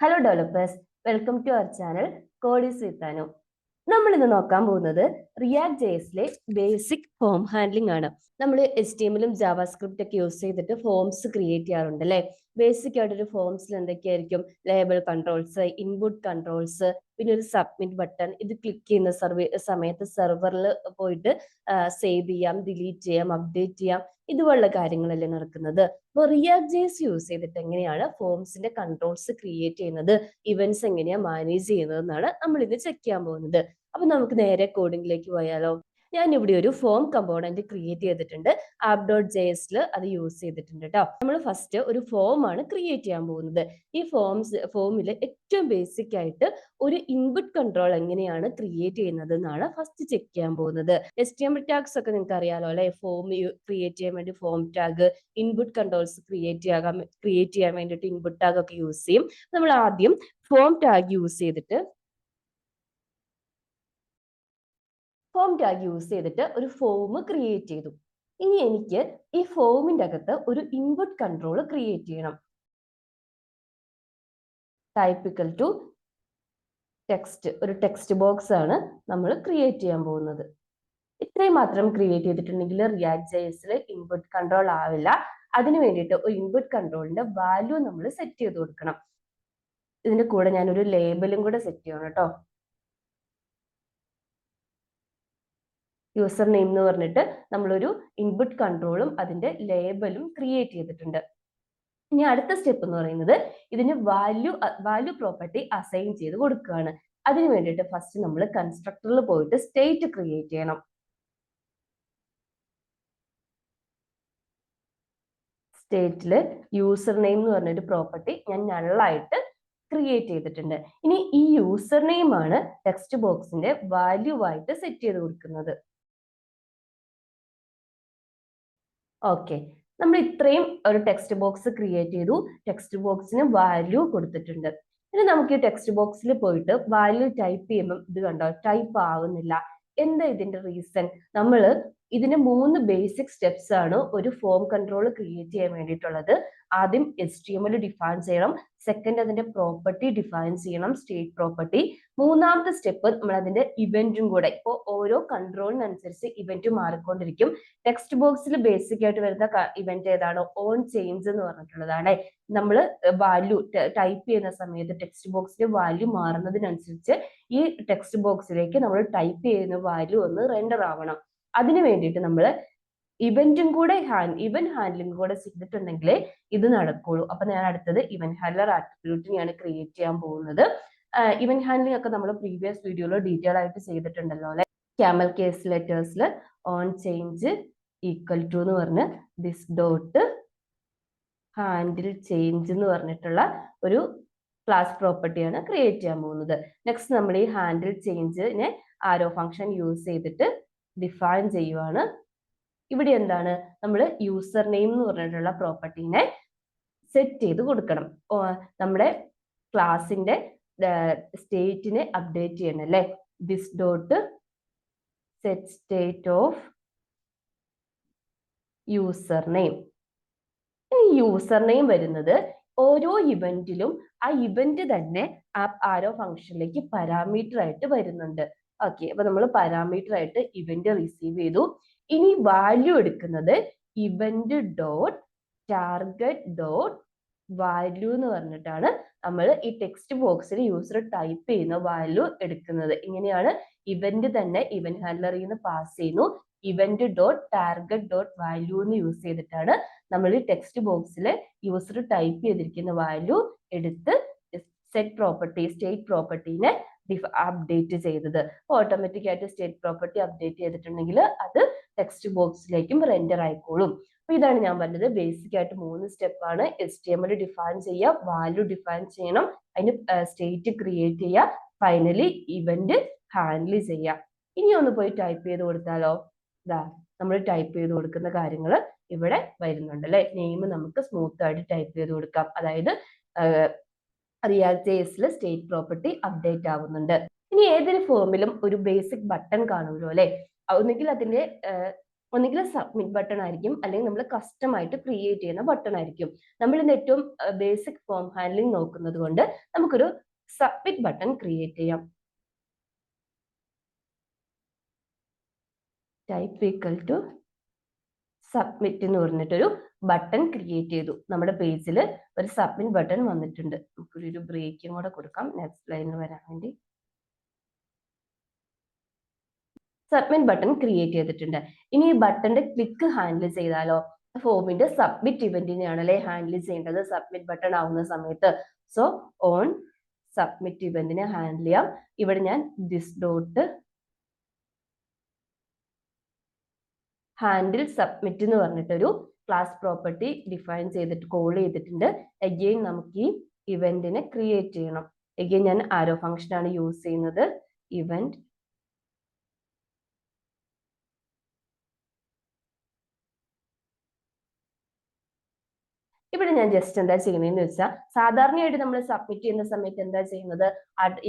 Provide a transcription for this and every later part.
Hello developers, welcome to our channel code is with Anu. നമ്മൾ ഇന്ന് നോക്കാൻ പോകുന്നത് റിയാക്ട് ജെഎസിലെ ബേസിക് ഫോം ഹാൻഡ്ലിംഗ് ആണ്. നമ്മൾ HTML-ഉം ജാവാസ്ക്രിപ്റ്റ് ഒക്കെ യൂസ് ചെയ്തിട്ട് ഫോംസ് ക്രിയേറ്റ് ചെയ്യാറുണ്ട് അല്ലേ. ബേസിക് ആയിട്ടൊരു ഫോംസിൽ എന്തൊക്കെയായിരിക്കും? ലേബൽ കൺട്രോൾസ്, ഇൻപുട്ട് കൺട്രോൾസ്, പിന്നെ ഒരു സബ്മിറ്റ് ബട്ടൺ. ഇത് ക്ലിക്ക് ചെയ്യുന്ന സമയത്ത് സെർവറിൽ പോയിട്ട് സേവ് ചെയ്യാം, ഡിലീറ്റ് ചെയ്യാം, അപ്ഡേറ്റ് ചെയ്യാം, ഇതുപോലുള്ള കാര്യങ്ങളല്ലേ നടക്കുന്നത്. അപ്പോൾ റിയാക്ട് ജെഎസ് യൂസ് ചെയ്തിട്ട് എങ്ങനെയാണ് ഫോംസിന്റെ കൺട്രോൾസ് ക്രിയേറ്റ് ചെയ്യുന്നത്, ഇവന്റ്സ് എങ്ങനെയാ മാനേജ് ചെയ്യുന്നത് എന്നാണ് നമ്മൾ ഇന്ന് ചെക്ക് ചെയ്യാൻ പോകുന്നത്. അപ്പൊ നമുക്ക് നേരെ കോഡിംഗിലേക്ക് പോയാലോ. ഞാൻ ഇവിടെ ഒരു ഫോം കമ്പോണന്റ് ക്രിയേറ്റ് ചെയ്തിട്ടുണ്ട്. app.jsൽ അത് യൂസ് ചെയ്തിട്ടുണ്ട് കേട്ടോ. നമ്മൾ ഫസ്റ്റ് ഒരു ഫോം ആണ് ക്രിയേറ്റ് ചെയ്യാൻ പോകുന്നത്. ഈ ഫോമിൽ ഏറ്റവും ബേസിക് ആയിട്ട് ഒരു ഇൻപുട്ട് കൺട്രോൾ എങ്ങനെയാണ് ക്രിയേറ്റ് ചെയ്യുന്നത് എന്നാണ് ഫസ്റ്റ് ചെക്ക് ചെയ്യാൻ പോകുന്നത്. HTML ടാഗ്സ് ഒക്കെ നിങ്ങൾക്ക് അറിയാലോ അല്ലെ. ഫോം ക്രിയേറ്റ് ചെയ്യാൻ വേണ്ടി form tag, input controls create ചെയ്യാൻ വേണ്ടിയിട്ട് ഇൻപുട്ട് ടാഗ് ഒക്കെ യൂസ് ചെയ്യും. നമ്മൾ ആദ്യം ഫോം ടാഗ് യൂസ് ചെയ്തിട്ട് ഒരു ഫോം ക്രിയേറ്റ് ചെയ്തു. ഇനി എനിക്ക് ഈ ഫോമിന്റെ അകത്ത് ഒരു ഇൻപുട്ട് കൺട്രോൾ ക്രിയേറ്റ് ചെയ്യണം. ടൈപ്പ് ഇക്വൽ ടു ടെക്സ്റ്റ്, ഒരു ടെക്സ്റ്റ് ബോക്സ് ആണ് നമ്മൾ ക്രിയേറ്റ് ചെയ്യാൻ പോകുന്നത്. ഇത്രയും മാത്രം ക്രിയേറ്റ് ചെയ്തിട്ടുണ്ടെങ്കിൽ റിയാക്ട് ജെഎസിൽ ഇൻപുട്ട് കൺട്രോൾ ആവില്ല. അതിന് വേണ്ടിയിട്ട് ഒരു ഇൻപുട്ട് കൺട്രോളിന്റെ വാല്യൂ നമ്മൾ സെറ്റ് ചെയ്ത് കൊടുക്കണം. ഇതിന്റെ കൂടെ ഞാനൊരു ലേബലും കൂടെ സെറ്റ് ചെയ്യണം കേട്ടോ. യൂസർ നെയിം എന്ന് പറഞ്ഞിട്ട് നമ്മളൊരു ഇൻപുട്ട് കൺട്രോളും അതിന്റെ ലേബലും ക്രിയേറ്റ് ചെയ്തിട്ടുണ്ട്. ഇനി അടുത്ത സ്റ്റെപ്പ് എന്ന് പറയുന്നത് ഇതിന് വാല്യൂ പ്രോപ്പർട്ടി അസൈൻ ചെയ്ത് കൊടുക്കുകയാണ്. അതിന് വേണ്ടിയിട്ട് ഫസ്റ്റ് നമ്മൾ കൺസ്ട്രക്ടറിൽ പോയിട്ട് സ്റ്റേറ്റ് ക്രിയേറ്റ് ചെയ്യണം. സ്റ്റേറ്റില് യൂസർ നെയിം എന്ന് പറഞ്ഞൊരു പ്രോപ്പർട്ടി ഞാൻ നള്ളായിട്ട് ക്രിയേറ്റ് ചെയ്തിട്ടുണ്ട്. ഇനി ഈ യൂസർ നെയിം ആണ് ടെക്സ്റ്റ് ബോക്സിന്റെ വാല്യൂ ആയിട്ട് സെറ്റ് ചെയ്ത് കൊടുക്കുന്നത്. ഓക്കെ, നമ്മൾ ഇത്രയും ഒരു ടെക്സ്റ്റ് ബോക്സ് ക്രിയേറ്റ് ചെയ്തു. ടെക്സ്റ്റ് ബോക്സിന് വാല്യൂ കൊടുത്തിട്ടുണ്ട്. ഇനി നമുക്ക് ഈ ടെക്സ്റ്റ് ബോക്സിൽ പോയിട്ട് വാല്യൂ ടൈപ്പ് ചെയ്യുമ്പോൾ ഇത് കണ്ടോ, ടൈപ്പ് ആവുന്നില്ല. എന്താ ഇതിന്റെ റീസൺ? നമ്മൾ ഇതിന് 3 ബേസിക് സ്റ്റെപ്സ് ആണ് ഒരു ഫോം കൺട്രോൾ ക്രിയേറ്റ് ചെയ്യാൻ വേണ്ടിയിട്ടുള്ളത്. ആദ്യം HTML ഡിഫൈൻ ചെയ്യണം. സെക്കൻഡ് അതിന്റെ പ്രോപ്പർട്ടി ഡിഫൈൻ ചെയ്യണം, സ്റ്റേറ്റ് പ്രോപ്പർട്ടി. മൂന്നാമത്തെ സ്റ്റെപ്പ് നമ്മൾ അതിന്റെ ഇവന്റും കൂടെ. ഇപ്പോൾ ഓരോ കൺട്രോളിനനുസരിച്ച് ഇവന്റ് മാറിക്കൊണ്ടിരിക്കും. ടെക്സ്റ്റ് ബോക്സിൽ ബേസിക് ആയിട്ട് വരുന്ന ഇവന്റ് ഏതാണ്? ഓൺ ചേഞ്ച് എന്ന് പറഞ്ഞിട്ടുള്ളതാണ്. നമ്മൾ വാല്യൂ ടൈപ്പ് ചെയ്യുന്ന സമയത്ത് ടെക്സ്റ്റ് ബോക്സിലെ വാല്യൂ മാറുന്നതിനനുസരിച്ച് ഈ ടെക്സ്റ്റ് ബോക്സിലേക്ക് നമ്മൾ ടൈപ്പ് ചെയ്യുന്ന വാല്യൂ ഒന്ന് റെൻഡർ ആവണം. അതിന് വേണ്ടിയിട്ട് നമ്മൾ ഇവന്റും കൂടെ ഇവന്റ് ഹാൻഡ്ലിംഗ് കൂടെ ചെയ്തിട്ടുണ്ടെങ്കിലേ ഇത് നടക്കുള്ളൂ. അപ്പൊ ഞാൻ അടുത്തത് ഇവന്റ് ഹാൻഡ്ലർ ആട്രിബ്യൂട്ടിനെയാണ് ക്രിയേറ്റ് ചെയ്യാൻ പോകുന്നത്. ഇവന്റ് ഹാൻഡ്ലിംഗ് ഒക്കെ നമ്മൾ പ്രീവിയസ് വീഡിയോയിൽ ഡീറ്റെയിൽ ആയിട്ട് ചെയ്തിട്ടുണ്ടല്ലോ അല്ലെ. ക്യാമൽ കേസ് ലെറ്റേഴ്സിൽ ഓൺ ചേഞ്ച് ഈക്വൽ ടു എന്ന് പറഞ്ഞ് ദിസ് ഡോട്ട് ഹാൻഡിൽ ചേഞ്ച് എന്ന് പറഞ്ഞിട്ടുള്ള ഒരു ക്ലാസ് പ്രോപ്പർട്ടിയാണ് ക്രിയേറ്റ് ചെയ്യാൻ പോകുന്നത്. നെക്സ്റ്റ് നമ്മൾ ഈ ഹാൻഡിൽ ചേഞ്ചിനെ ആരോ ഫംഗ്ഷൻ യൂസ് ചെയ്തിട്ട് ഡിഫൈൻ ചെയ്യുവാണ്. ഇവിടെ എന്താണ്, നമ്മൾ യൂസർ നെയിം എന്ന് പറഞ്ഞിട്ടുള്ള പ്രോപ്പർട്ടീനെ സെറ്റ് ചെയ്ത് കൊടുക്കണം. നമ്മുടെ ക്ലാസിന്റെ സ്റ്റേറ്റിനെ അപ്ഡേറ്റ് ചെയ്യണം അല്ലേ. This dot set state of user name. ഈ യൂസർ നെയിം വരുന്നത് ഓരോ ഇവന്റിലും ആ ഇവന്റ് തന്നെ ആരോ ഫംഗ്ഷനിലേക്ക് പാരാമീറ്റർ ആയിട്ട് വരുന്നുണ്ട്. ഓക്കെ, അപ്പൊ നമ്മൾ പാരാമീറ്റർ ആയിട്ട് ഇവന്റ് റിസീവ് ചെയ്തു. ഇനി വാല്യൂ എടുക്കുന്നത് event dot target dot value എന്ന് പറഞ്ഞിട്ടാണ് നമ്മൾ ഈ ടെക്സ്റ്റ് ബോക്സിൽ യൂസർ ടൈപ്പ് ചെയ്യുന്ന വാല്യൂ എടുക്കുന്നത്. ഇങ്ങനെയാണ് ഇവന്റ് തന്നെ ഇവന്റ് ഹാൻഡ്ലറിൽ നിന്ന് പാസ് ചെയ്യുന്നു. Event dot target dot value എന്ന് യൂസ് ചെയ്തിട്ടാണ് നമ്മൾ ഈ ടെക്സ്റ്റ് ബോക്സിൽ യൂസർ ടൈപ്പ് ചെയ്തിരിക്കുന്ന വാല്യൂ എടുത്ത് സെറ്റ് പ്രോപ്പർട്ടി, സ്റ്റേറ്റ് പ്രോപ്പർട്ടീനെ അപ്ഡേറ്റ് ചെയ്തത്. ഓട്ടോമാറ്റിക് ആയിട്ട് സ്റ്റേറ്റ് പ്രോപ്പർട്ടി അപ്ഡേറ്റ് ചെയ്തിട്ടുണ്ടെങ്കിൽ അത് ടെക്സ്റ്റ് ബോക്സിലേക്കും റെൻഡർ ആയിക്കോളും. അപ്പൊ ഇതാണ് ഞാൻ പറഞ്ഞത്. ബേസിക് ആയിട്ട് 3 സ്റ്റെപ്പാണ്. HTML ഡിഫൈൻ ചെയ്യുക, വാല്യൂ ഡിഫൈൻ ചെയ്യണം, അതിന് സ്റ്റേറ്റ് ക്രിയേറ്റ് ചെയ്യുക, ഫൈനലി ഇവന്റ് ഹാൻഡിൽ ചെയ്യുക. ഇനി ഒന്ന് പോയി ടൈപ്പ് ചെയ്ത് കൊടുത്താലോ. ഇതാ നമ്മൾ ടൈപ്പ് ചെയ്ത് കൊടുക്കുന്ന കാര്യങ്ങൾ ഇവിടെ വരുന്നുണ്ട് അല്ലെ. നെയിം നമുക്ക് സ്മൂത്ത് ആയിട്ട് ടൈപ്പ് ചെയ്ത് കൊടുക്കാം. അതായത് റിയാക്ട് ജെഎസിൽ സ്റ്റേറ്റ് പ്രോപ്പർട്ടി അപ്ഡേറ്റ് ആവുന്നുണ്ട്. ഇനി ഏതൊരു ഫോമിലും ഒരു ബേസിക് ബട്ടൺ കാണുമല്ലോ അല്ലെ. ഒന്നുകിൽ അതിന്റെ ഒന്നുകിൽ സബ്മിറ്റ് ബട്ടൺ ആയിരിക്കും, അല്ലെങ്കിൽ നമ്മൾ കസ്റ്റം ആയിട്ട് ക്രിയേറ്റ് ചെയ്യുന്ന ബട്ടൺ ആയിരിക്കും. നമ്മൾ ഇന്ന് ഏറ്റവും ബേസിക് ഫോം ഹാൻഡ്ലിംഗ് നോക്കുന്നത് കൊണ്ട് നമുക്കൊരു സബ്മിറ്റ് ബട്ടൺ ക്രിയേറ്റ് ചെയ്യാം. ടൈപ്പ് ഈക്വൽ ടു സബ്മിറ്റ് എന്ന് പറഞ്ഞിട്ടൊരു ബട്ടൺ ക്രിയേറ്റ് ചെയ്തു. നമ്മുടെ പേജിൽ ഒരു സബ്മിറ്റ് ബട്ടൺ വന്നിട്ടുണ്ട്. നമുക്കൊരു ബ്രേക്കും കൂടെ കൊടുക്കാം നെക്സ്റ്റ് ലൈനിൽ വരാൻ വേണ്ടി. സബ്മിറ്റ് ബട്ടൺ ക്രിയേറ്റ് ചെയ്തിട്ടുണ്ട്. ഇനി ഈ ബട്ടന്റെ ക്ലിക്ക് ഹാൻഡിൽ ചെയ്താലോ? ഫോമിന്റെ സബ്മിറ്റ് ഇവന്റിനെയാണല്ലേ ഹാൻഡിൽ ചെയ്യേണ്ടത് സബ്മിറ്റ് ബട്ടൺ ആവുന്ന സമയത്ത്. സോ ഓൺ സബ്മിറ്റ് ഇവന്റിനെ ഹാൻഡിൽ ചെയ്യാം. ഇവിടെ ഞാൻ ദിസ് ഡോട്ട് ഹാൻഡിൽ സബ്മിറ്റ് എന്ന് പറഞ്ഞിട്ടൊരു ക്ലാസ് പ്രോപ്പർട്ടി ഡിഫൈൻ ചെയ്തിട്ട് കോൾ ചെയ്തിട്ടുണ്ട്. അഗെയിൻ നമുക്ക് ഈ ഇവന്റിനെ ക്രിയേറ്റ് ചെയ്യണം. അഗെയിൻ ഞാൻ ആരോ ഫംഗ്ഷൻ ആണ് യൂസ് ചെയ്യുന്നത്. ഇവന്റ് ഇവിടെ ഞാൻ ജസ്റ്റ് എന്താ ചെയ്യുന്നതെന്ന് വെച്ചാൽ, സാധാരണയായിട്ട് നമ്മൾ സബ്മിറ്റ് ചെയ്യുന്ന സമയത്ത് എന്താ ചെയ്യുന്നത്,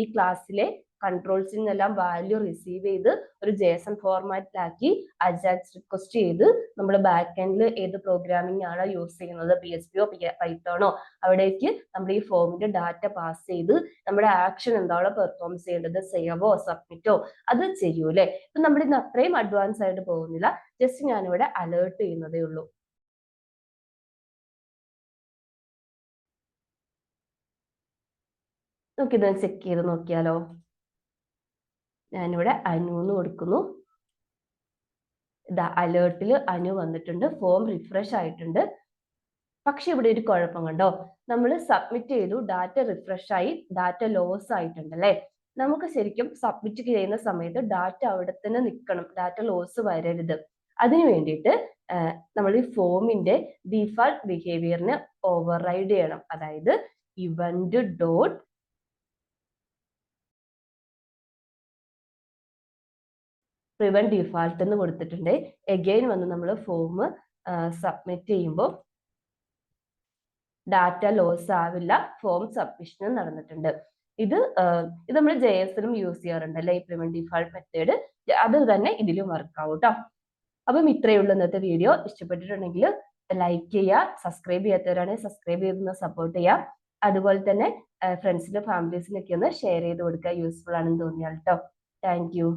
ഈ ക്ലാസ്സിലെ കൺട്രോൾസിൽ നിന്നെല്ലാം വാല്യൂ റിസീവ് ചെയ്ത് ഒരു JSON ഫോർമാറ്റിലാക്കി അജാക്സ് റിക്വസ്റ്റ് ചെയ്ത് നമ്മൾ ബാക്ക് എൻഡിൽ ഏത് പ്രോഗ്രാമിംഗ് ആണോ യൂസ് ചെയ്യുന്നത്, PHP പൈത്തോണോ, അവിടേക്ക് നമ്മൾ ഈ ഫോമിന്റെ ഡാറ്റ പാസ് ചെയ്ത് നമ്മുടെ ആക്ഷൻ എന്താണോ പെർഫോം ചെയ്യേണ്ടത്, സേവോ സബ്മിറ്റോ അത് ചെയ്യൂലേ. ഇപ്പൊ നമ്മൾ ഇന്ന് അത്രയും അഡ്വാൻസ് ആയിട്ട് പോകുന്നില്ല, ജസ്റ്റ് ഞാനിവിടെ അലേർട്ട് ചെയ്യുന്നതേ ഉള്ളൂ. നമുക്കിത് ചെക്ക് ചെയ്ത് നോക്കിയാലോ. ഞാനിവിടെ അനു എന്ന് കൊടുക്കുന്നു. ഇതാ അലേർട്ടിൽ അനു വന്നിട്ടുണ്ട്, ഫോം റിഫ്രഷ് ആയിട്ടുണ്ട്. പക്ഷെ ഇവിടെ ഒരു കുഴപ്പം കണ്ടോ, നമ്മൾ സബ്മിറ്റ് ചെയ്തു, ഡാറ്റ റിഫ്രഷ് ആയി, ഡാറ്റ ലോസ് ആയിട്ടുണ്ട് അല്ലേ. നമുക്ക് ശരിക്കും സബ്മിറ്റ് ചെയ്യുന്ന സമയത്ത് ഡാറ്റ അവിടെ തന്നെ നിൽക്കണം, ഡാറ്റ ലോസ് വരരുത്. അതിനു വേണ്ടിയിട്ട് നമ്മൾ ഈ ഫോമിന്റെ ഡിഫാൾട്ട് ബിഹേവിയറിനെ ഓവർറൈഡ് ചെയ്യണം. അതായത് ഇവന്റ് ഡോട്ട് പ്രിവെന്റ് ഡിഫാൾട്ട് എന്ന് കൊടുത്തിട്ടുണ്ട്. എഗെയിൻ വന്ന് നമ്മൾ ഫോം സബ്മിറ്റ് ചെയ്യുമ്പോൾ ഡാറ്റ ലോസ് ആവില്ല, ഫോം സബ്മിഷനും നടന്നിട്ടുണ്ട്. ഇത് നമ്മൾ JS-ലും യൂസ് ചെയ്യാറുണ്ട് അല്ലെ, ഈ പ്രിവെന്റ് ഡിഫാൾട്ട് മെത്തേഡ്. അത് തന്നെ ഇതിലും വർക്ക് ആവും കേട്ടോ. അപ്പം ഇത്രയേ ഉള്ളൂ ഇന്നത്തെ വീഡിയോ. ഇഷ്ടപ്പെട്ടിട്ടുണ്ടെങ്കിൽ ലൈക്ക് ചെയ്യുക, സബ്സ്ക്രൈബ് ചെയ്യാത്തവരാണെങ്കിൽ സബ്സ്ക്രൈബ് ചെയ്തൊന്ന് സപ്പോർട്ട് ചെയ്യുക. അതുപോലെ തന്നെ ഫ്രണ്ട്സിന്റെ ഫാമിലീസിനൊക്കെ ഒന്ന് ഷെയർ ചെയ്ത് കൊടുക്കുക, യൂസ്ഫുൾ ആണെന്ന് തോന്നിയാൽ കേട്ടോ. Thank you.